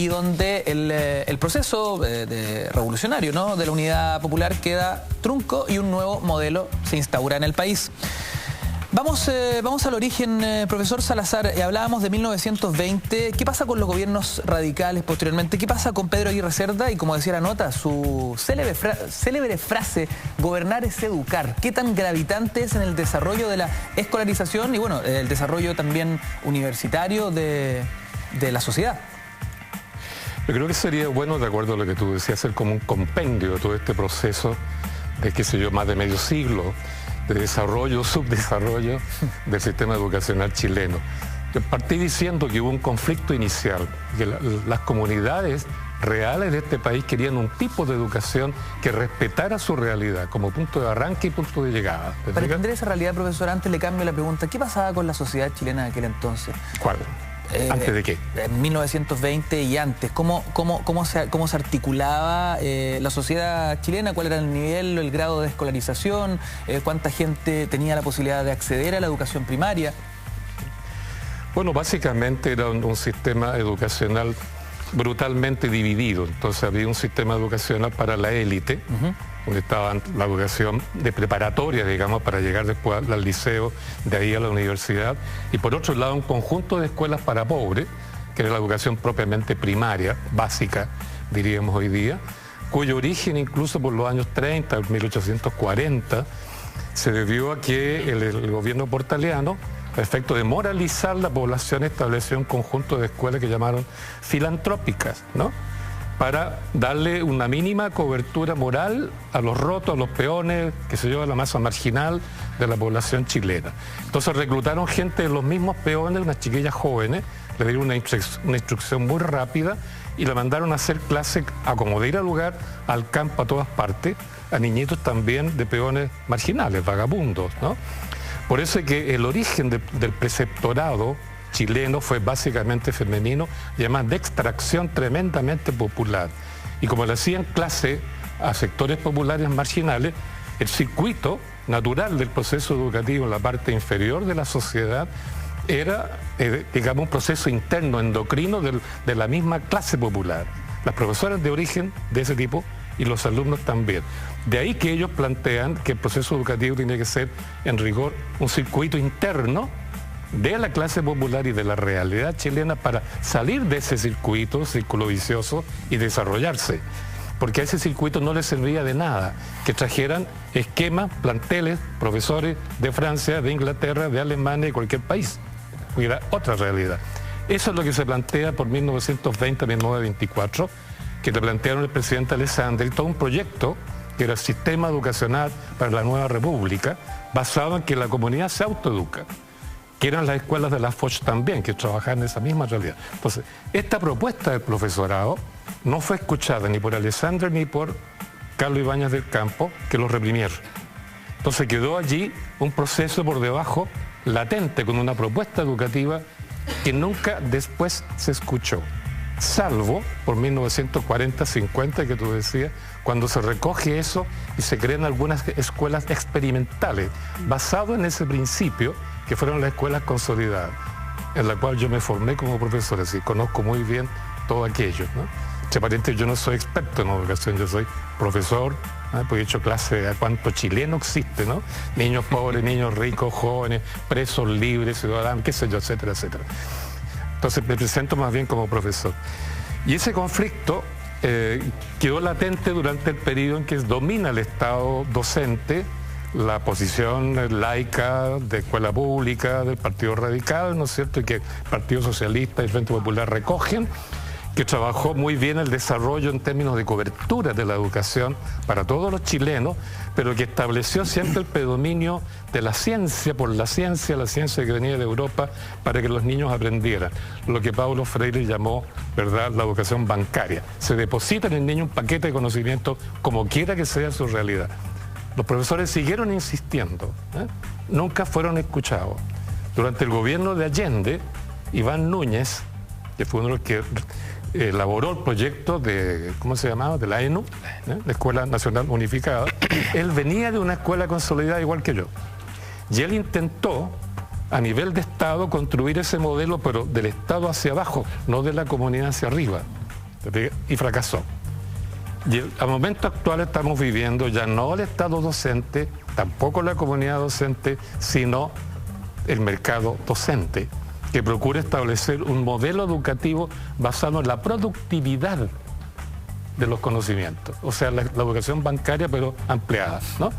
y donde el proceso revolucionario, ¿no?, de la Unidad Popular queda trunco y un nuevo modelo se instaura en el país. Vamos al origen, profesor Salazar. Hablábamos de 1920. ¿Qué pasa con los gobiernos radicales posteriormente? ¿Qué pasa con Pedro Aguirre Cerda? Y como decía la nota, su célebre frase, gobernar es educar. ¿Qué tan gravitante es en el desarrollo de la escolarización y, bueno, el desarrollo también universitario de la sociedad? Yo creo que sería bueno, de acuerdo a lo que tú decías, hacer como un compendio de todo este proceso de, qué sé yo, más de medio siglo de desarrollo, subdesarrollo del sistema educacional chileno. Yo partí diciendo que hubo un conflicto inicial, que las comunidades reales de este país querían un tipo de educación que respetara su realidad como punto de arranque y punto de llegada. Para entender esa realidad, profesor, antes le cambio la pregunta. ¿Qué pasaba con la sociedad chilena de aquel entonces? ¿Cuál? ¿Antes de qué? En 1920 y antes. ¿Cómo se articulaba la sociedad chilena? ¿Cuál era el nivel, el grado de escolarización? ¿Cuánta gente tenía la posibilidad de acceder a la educación primaria? Bueno, básicamente era un sistema educacional brutalmente dividido. Entonces había un sistema educacional para la élite, donde estaba la educación de preparatoria, digamos, para llegar después al liceo, de ahí a la universidad. Y por otro lado, un conjunto de escuelas para pobres, que era la educación propiamente primaria, básica, diríamos hoy día, cuyo origen incluso por los años 30, 1840, se debió a que el gobierno portaliano, a efecto de moralizar la población, estableció un conjunto de escuelas que llamaron filantrópicas, ¿no?, para darle una mínima cobertura moral a los rotos, a los peones, que se lleva a la masa marginal de la población chilena. Entonces reclutaron gente de los mismos peones, unas chiquillas jóvenes, le dieron una instrucción muy rápida y la mandaron a hacer clases a como de ir al lugar, al campo, a todas partes, a niñitos también de peones marginales, vagabundos, ¿no? Por eso es que el origen del preceptorado chileno fue básicamente femenino y además de extracción tremendamente popular. Y como le hacían clase a sectores populares marginales, el circuito natural del proceso educativo en la parte inferior de la sociedad era, digamos, un proceso interno, endocrino de la misma clase popular. Las profesoras de origen de ese tipo y los alumnos también. De ahí que ellos plantean que el proceso educativo tiene que ser, en rigor, un circuito interno de la clase popular y de la realidad chilena para salir de ese círculo vicioso y desarrollarse. Porque a ese circuito no les servía de nada que trajeran esquemas, planteles, profesores de Francia, de Inglaterra, de Alemania, de cualquier país. Era otra realidad. Eso es lo que se plantea por 1920-1924, que le plantearon el presidente Alessandri, todo un proyecto que era el sistema educacional para la nueva república, basado en que la comunidad se autoeduca, que eran las escuelas de la Foch también, que trabajaban en esa misma realidad. Entonces, esta propuesta del profesorado no fue escuchada ni por Alessandri ni por Carlos Ibáñez del Campo, que los reprimieron. Entonces quedó allí un proceso por debajo, latente, con una propuesta educativa que nunca después se escuchó, salvo por 1940-50, que tú decías, cuando se recoge eso y se crean algunas escuelas experimentales, basado en ese principio, que fueron las escuelas consolidadas, en la cual yo me formé como profesor, así conozco muy bien todo aquello, ¿no? Aparentemente yo no soy experto en educación, yo soy profesor, ¿no? Porque he hecho clase a cuánto chileno existe, ¿no? Niños pobres, niños ricos, jóvenes, presos, libres, ciudadanos, qué sé yo, etcétera, etcétera. Entonces me presento más bien como profesor. Y ese conflicto quedó latente durante el periodo en que domina el Estado docente, la posición laica de escuela pública, del Partido Radical, ¿no es cierto?, y que el Partido Socialista y el Frente Popular recogen, que trabajó muy bien el desarrollo en términos de cobertura de la educación para todos los chilenos, pero que estableció siempre el predominio de la ciencia por la ciencia que venía de Europa, para que los niños aprendieran. Lo que Paulo Freire llamó, ¿verdad?, la educación bancaria. Se deposita en el niño un paquete de conocimientos como quiera que sea su realidad. Los profesores siguieron insistiendo, nunca fueron escuchados. Durante el gobierno de Allende, Iván Núñez, que fue uno de los que elaboró el proyecto de, ¿cómo se llamaba?, de la ENU, la Escuela Nacional Unificada, él venía de una escuela consolidada igual que yo. Y él intentó, a nivel de Estado, construir ese modelo, pero del Estado hacia abajo, no de la comunidad hacia arriba. y fracasó. Y al momento actual estamos viviendo ya no el Estado docente, tampoco la comunidad docente, sino el mercado docente, que procura establecer un modelo educativo basado en la productividad de los conocimientos, o sea, la educación bancaria pero ampliada, ¿no?